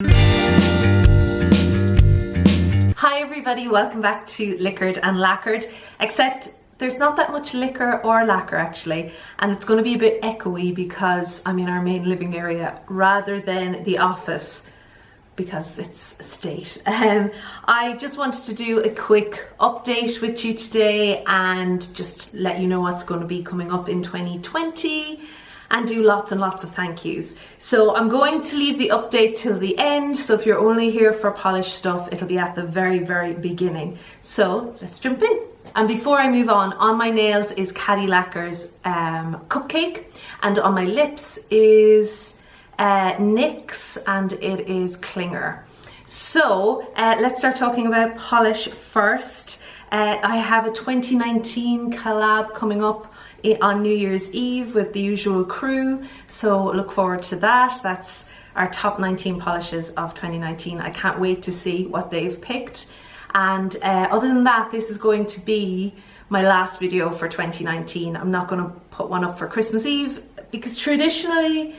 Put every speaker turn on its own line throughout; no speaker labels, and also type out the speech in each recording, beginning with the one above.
Hi everybody, welcome back to Liquored and Lacquered, except there's not that much liquor or lacquer actually, and it's going to be a bit echoey because I'm in our main living area rather than the office because it's a state. I just wanted to do a quick update with you today and just let you know what's going to be coming up in 2020 and do lots and lots of thank yous. So I'm going to leave the update till the end, so if you're only here for polished stuff, it'll be at the very beginning. So let's jump in. And before I move on my nails is Caddy Lacquer's Cupcake, and on my lips is NYX, and it is Clinger. So let's start talking about polish first. I have a 2019 collab coming up on New Year's Eve with the usual crew, so look forward to that. That's our top 19 polishes of 2019. I can't wait to see what they've picked. And other than that, this is going to be my last video for 2019. I'm not going to put one up for Christmas Eve because traditionally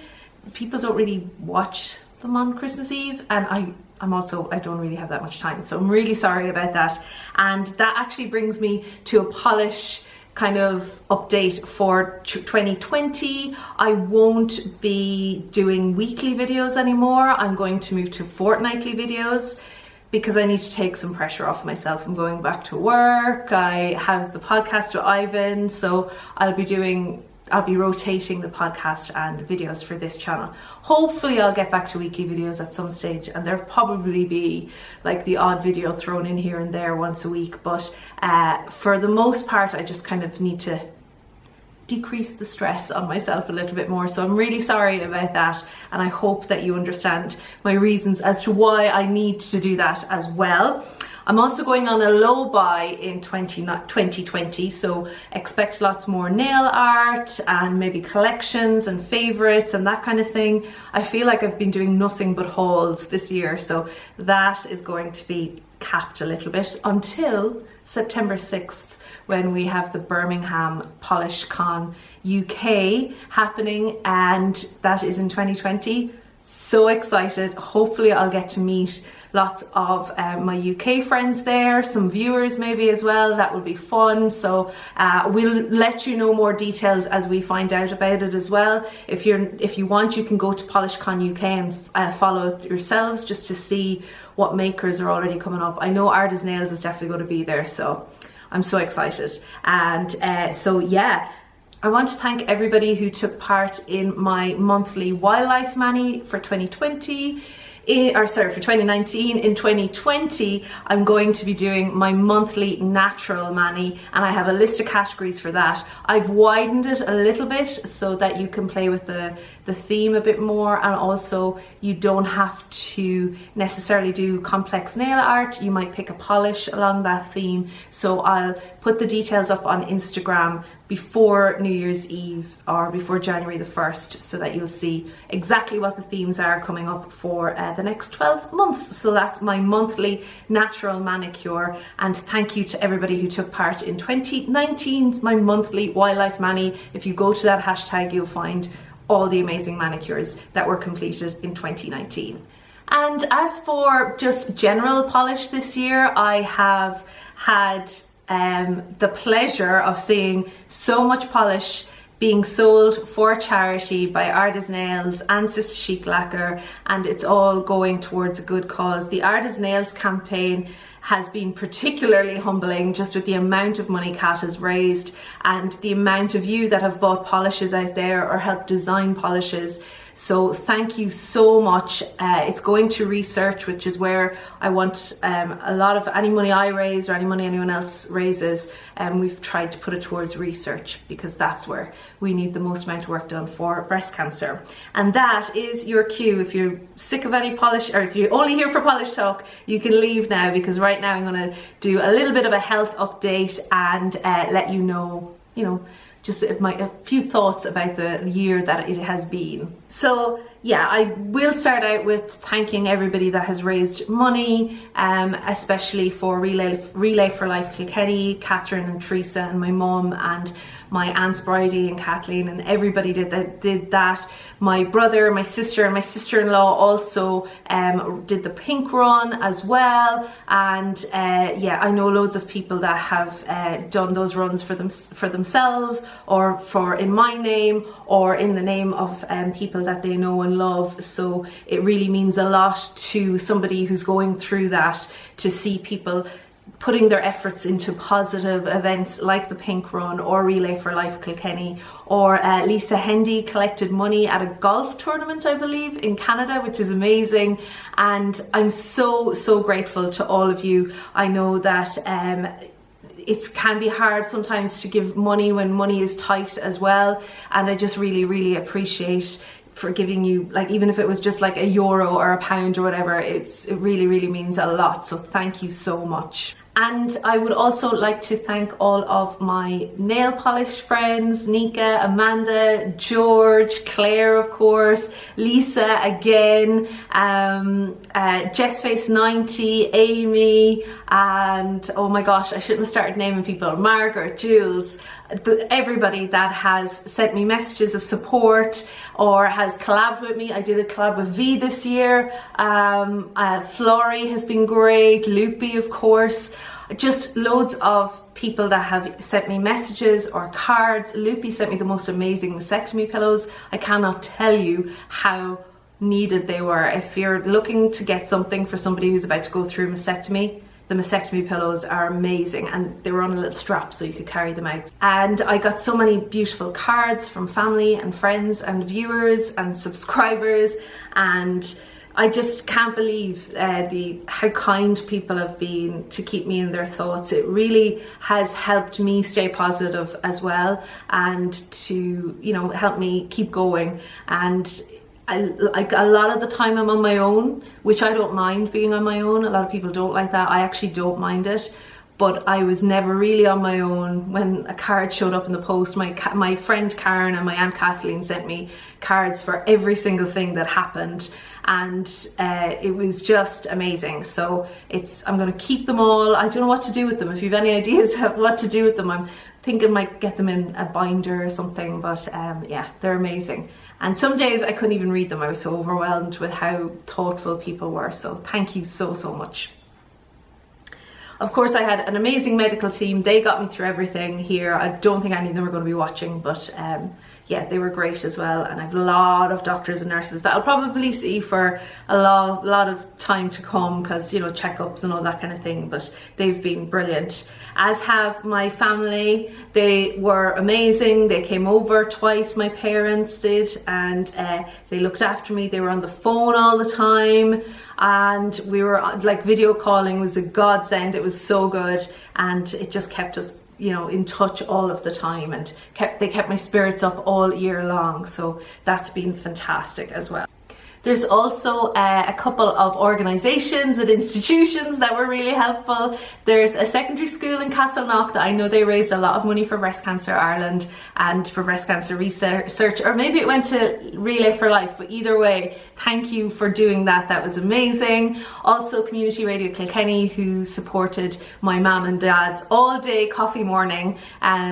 people don't really watch them on Christmas Eve, and I don't really have that much time, so I'm really sorry about that. And that actually brings me to a polish kind of update for 2020. I won't be doing weekly videos anymore. I'm going to move to fortnightly videos because I need to take some pressure off myself. I'm going back to work. I have the podcast with Ivan, so I'll be rotating the podcast and videos for this channel. Hopefully I'll get back to weekly videos at some stage, and there'll probably be like the odd video thrown in here and there once a week, but for the most part I just kind of need to decrease the stress on myself a little bit more. So I'm really sorry about that, and I hope that you understand my reasons as to why I need to do that as well. I'm also going on a low buy in 2020, so expect lots more nail art and maybe collections and favorites and that kind of thing. I feel like I've been doing nothing but hauls this year, so that is going to be capped a little bit until September 6th when we have the Birmingham Polish Con UK happening, and that is in 2020. So excited. Hopefully I'll get to meet lots of my UK friends there, some viewers maybe as well. That will be fun. So we'll let you know more details as we find out about it as well. If you want, you can go to PolishCon UK and follow it yourselves just to see what makers are already coming up. I know Arda's Nails is definitely going to be there, so I'm so excited. And so yeah, I want to thank everybody who took part in my monthly wildlife mani for 2020. For 2019. In 2020, I'm going to be doing my monthly natural mani, and I have a list of categories for that. I've widened it a little bit so that you can play with the theme a bit more, and also you don't have to necessarily do complex nail art. You might pick a polish along that theme. So I'll put the details up on Instagram before New Year's Eve or before January the 1st, so that you'll see exactly what the themes are coming up for the next 12 months. So that's my monthly natural manicure, and thank you to everybody who took part in 2019's my monthly wildlife mani. If you go to that hashtag, you'll find all the amazing manicures that were completed in 2019. And as for just general polish this year, I have had the pleasure of seeing so much polish being sold for charity by Arda's Nails and Sister Chic Lacquer, and it's all going towards a good cause. The Arda's Nails campaign has been particularly humbling, just with the amount of money Kat has raised and the amount of you that have bought polishes out there or helped design polishes. So thank you so much. It's going to research, which is where I want a lot of any money I raise or any money anyone else raises, and we've tried to put it towards research because that's where we need the most amount of work done for breast cancer. And that is your cue. If you're sick of any polish, or if you're only here for polish talk, you can leave now, because right now I'm going to do a little bit of a health update and let you know, just a few thoughts about the year that it has been. So yeah, I will start out with thanking everybody that has raised money, especially for Relay for Life Kilkenny, Catherine and Teresa and my mum and my aunts Bridie and Kathleen, and everybody did that. My brother, my sister and my sister-in-law also did the pink run as well, and yeah, I know loads of people that have done those runs for themselves, or for in my name, or in the name of people that they know and love. So it really means a lot to somebody who's going through that, to see people putting their efforts into positive events like the Pink Run or Relay for Life Kilkenny, or Lisa Hendy collected money at a golf tournament, I believe, in Canada, which is amazing. And I'm so grateful to all of you. I know that it can be hard sometimes to give money when money is tight as well, and I just really appreciate for giving you, like, even if it was just like €1 or £1 or whatever, it really means a lot. So thank you so much. And I would also like to thank all of my nail polish friends, Nika, Amanda, George, Claire, of course, Lisa again, JessFace90, Amy, and oh my gosh, I shouldn't have started naming people, Margaret, Jules, everybody that has sent me messages of support or has collabed with me. I did a collab with V this year. Florrie has been great, Loopy, of course. Just loads of people that have sent me messages or cards. Loopy sent me the most amazing mastectomy pillows. I cannot tell you how needed they were. If you're looking to get something for somebody who's about to go through mastectomy, the mastectomy pillows are amazing, and they were on a little strap so you could carry them out. And I got so many beautiful cards from family and friends and viewers and subscribers, and I just can't believe how kind people have been to keep me in their thoughts. It really has helped me stay positive as well, and to, you know, help me keep going. And like a lot of the time I'm on my own, which I don't mind being on my own. A lot of people don't like that. I actually don't mind it. But I was never really on my own when a card showed up in the post. My friend Karen and my Aunt Kathleen sent me cards for every single thing that happened, and it was just amazing. So I'm going to keep them all. I don't know what to do with them. If you have any ideas of what to do with them, I'm thinking I might get them in a binder or something, but yeah, they're amazing. And some days I couldn't even read them. I was so overwhelmed with how thoughtful people were. So thank you so much. Of course, I had an amazing medical team. They got me through everything here. I don't think any of them are going to be watching, but yeah, they were great as well. And I have a lot of doctors and nurses that I'll probably see for a lot of time to come, because, you know, checkups and all that kind of thing, but they've been brilliant. As have my family. They were amazing. They came over twice, my parents did, and they looked after me. They were on the phone all the time, and we were like, video calling was a godsend. It was so good, and it just kept us, you know, in touch all of the time, and they kept my spirits up all year long. So that's been fantastic as well. There's also a couple of organisations and institutions that were really helpful. There's a secondary school in Castleknock that I know they raised a lot of money for Breast Cancer Ireland and for breast cancer research, or maybe it went to Relay for Life, but either way, thank you for doing that. That was amazing. Also Community Radio Kilkenny, who supported my mum and dad's all day coffee morning,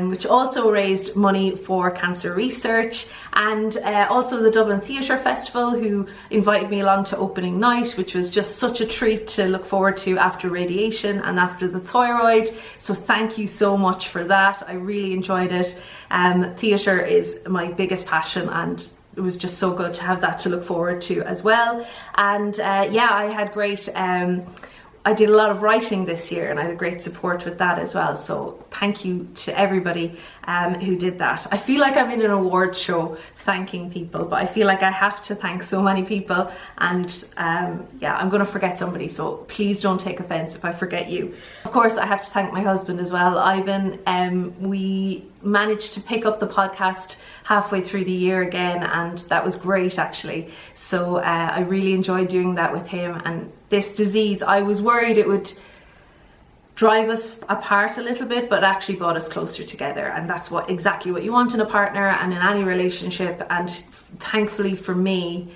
which also raised money for cancer research. And also the Dublin Theatre Festival, who invited me along to opening night, which was just such a treat to look forward to after radiation and after the thyroid. So thank you so much for that. I really enjoyed it. Theatre is my biggest passion, and it was just so good to have that to look forward to as well. And yeah, I had great, I did a lot of writing this year, and I had great support with that as well. So thank you to everybody who did that. I feel like I'm in an awards show thanking people, but I feel like I have to thank so many people, and yeah, I'm going to forget somebody, so please don't take offense if I forget you. Of course, I have to thank my husband as well, Ivan. We managed to pick up the podcast halfway through the year again, and that was great actually. So I really enjoyed doing that with him. And this disease, I was worried it would drive us apart a little bit, but actually brought us closer together, and that's exactly what you want in a partner and in any relationship. And thankfully for me,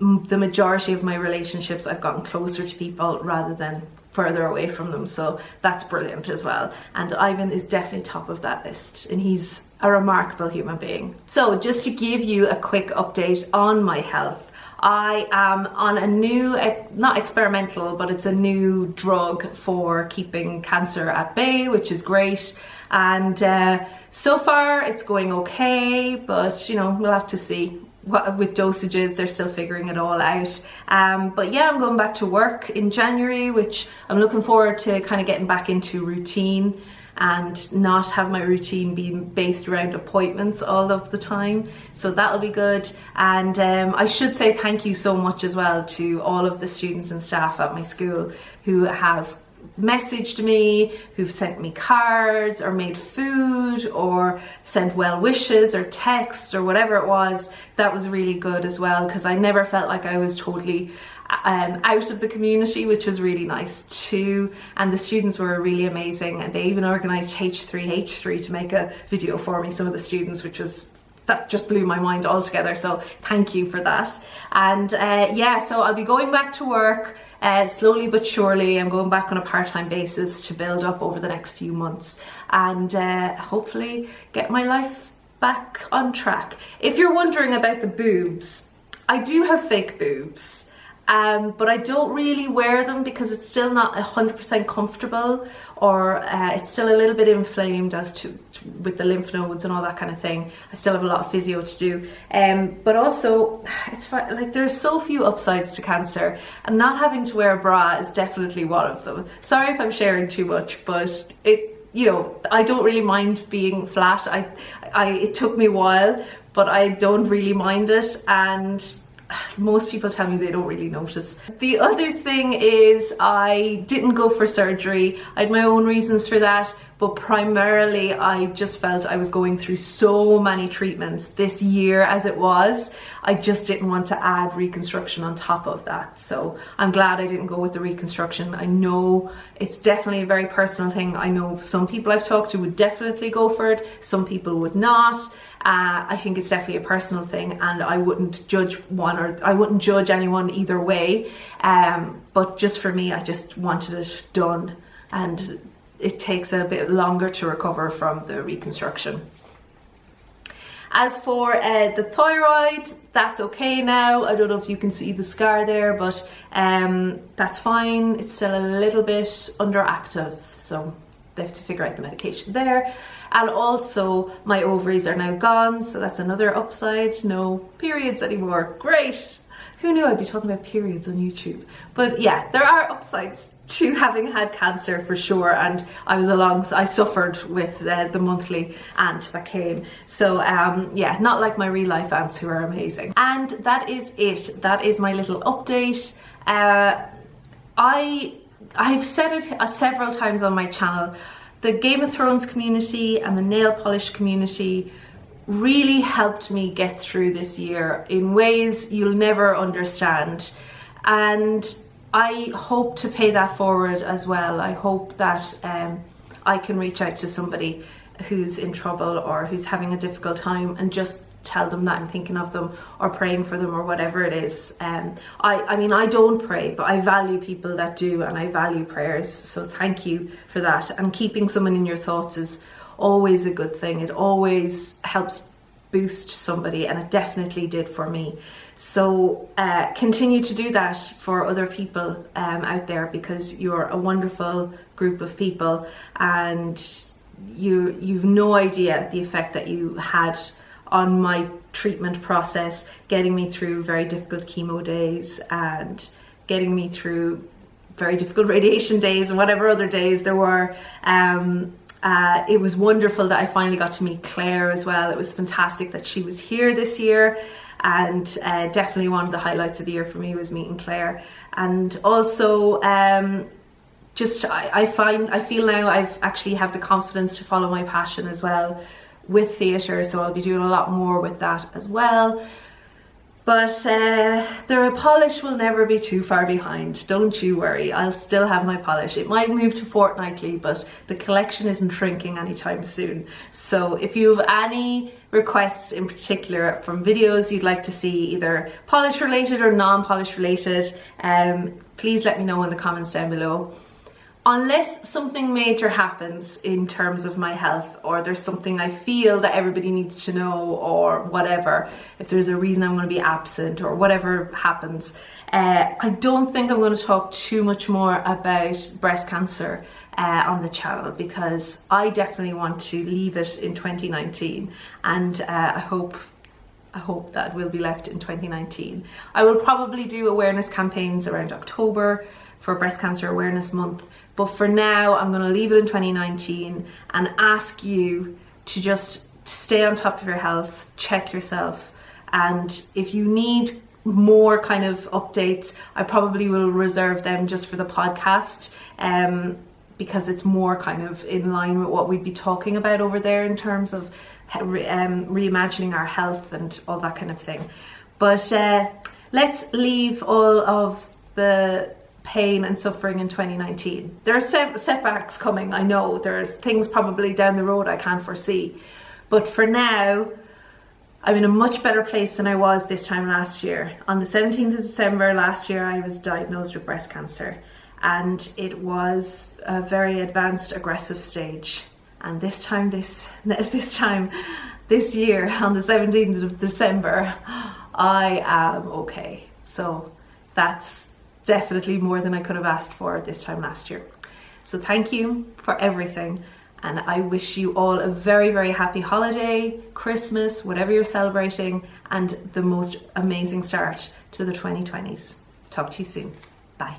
the majority of my relationships, I've gotten closer to people rather than further away from them, so that's brilliant as well. And Ivan is definitely top of that list, and he's a remarkable human being. So just to give you a quick update on my health, I am on a new, not experimental, but it's a new drug for keeping cancer at bay, which is great. And so far it's going okay, but you know, we'll have to see. With dosages, they're still figuring it all out. But yeah, I'm going back to work in January, which I'm looking forward to kind of getting back into routine and not have my routine being based around appointments all of the time. So that'll be good. And I should say thank you so much as well to all of the students and staff at my school who have messaged me, who've sent me cards or made food or sent well wishes or texts or whatever it was. That was really good as well, because I never felt like I was totally out of the community, which was really nice too. And the students were really amazing, and they even organised H3 to make a video for me, some of the students, that just blew my mind altogether. So thank you for that. And yeah, so I'll be going back to work slowly but surely. I'm going back on a part-time basis to build up over the next few months and hopefully get my life back on track. If you're wondering about the boobs, I do have fake boobs. But I don't really wear them because it's still not 100% comfortable, or it's still a little bit inflamed with the lymph nodes and all that kind of thing. I still have a lot of physio to do. But also, it's like there's so few upsides to cancer, and not having to wear a bra is definitely one of them. Sorry if I'm sharing too much, but I don't really mind being flat. It took me a while, but I don't really mind it, and most people tell me they don't really notice. The other thing is I didn't go for surgery. I had my own reasons for that, but primarily I just felt I was going through so many treatments this year as it was. I just didn't want to add reconstruction on top of that. So I'm glad I didn't go with the reconstruction. I know it's definitely a very personal thing. I know some people I've talked to would definitely go for it. Some people would not. I think it's definitely a personal thing, and I wouldn't judge I wouldn't judge anyone either way. But just for me, I just wanted it done, and it takes a bit longer to recover from the reconstruction. As for the thyroid, that's okay now. I don't know if you can see the scar there, but that's fine. It's still a little bit underactive, so they have to figure out the medication there. And also my ovaries are now gone, so that's another upside. No periods anymore. Great. Who knew I'd be talking about periods on YouTube? But yeah, there are upsides to having had cancer for sure, and I suffered with the monthly aunt that came. So yeah, not like my real life aunts who are amazing. And that is it. That is my little update. I've said it several times on my channel. The Game of Thrones community and the nail polish community really helped me get through this year in ways you'll never understand. And I hope to pay that forward as well. I hope that I can reach out to somebody who's in trouble or who's having a difficult time and just tell them that I'm thinking of them or praying for them or whatever it is. I mean, I don't pray, but I value people that do, and I value prayers. So thank you for that. And keeping someone in your thoughts is always a good thing. It always helps boost somebody, and it definitely did for me. So continue to do that for other people out there, because you're a wonderful group of people, and you've no idea the effect that you had on my treatment process, getting me through very difficult chemo days and getting me through very difficult radiation days and whatever other days there were. It was wonderful that I finally got to meet Claire as well. It was fantastic that she was here this year, and definitely one of the highlights of the year for me was meeting Claire. And also I feel now I've actually have the confidence to follow my passion as well with theatre, so I'll be doing a lot more with that as well. But the polish will never be too far behind. Don't you worry, I'll still have my polish. It might move to fortnightly, but the collection isn't shrinking anytime soon. So if you have any requests in particular from videos you'd like to see, either polish related or non-polish related, please let me know in the comments down below. Unless something major happens in terms of my health, or there's something I feel that everybody needs to know, or whatever, if there's a reason I'm going to be absent or whatever happens, I don't think I'm going to talk too much more about breast cancer on the channel, because I definitely want to leave it in 2019, and I hope that will be left in 2019. I will probably do awareness campaigns around October for Breast Cancer Awareness Month, but for now I'm going to leave it in 2019 and ask you to just stay on top of your health, check yourself, and if you need more kind of updates, I probably will reserve them just for the podcast, because it's more kind of in line with what we'd be talking about over there in terms of reimagining our health and all that kind of thing. But let's leave all of the pain and suffering in 2019. There are setbacks coming, I know. There's things probably down the road I can't foresee. But for now, I'm in a much better place than I was this time last year. On the 17th of December last year, I was diagnosed with breast cancer, and it was a very advanced aggressive stage. And this year, on the 17th of December, I am okay. So that's definitely more than I could have asked for this time last year. So thank you for everything, and I wish you all a very, very happy holiday, Christmas, whatever you're celebrating, and the most amazing start to the 2020s. Talk to you soon. Bye.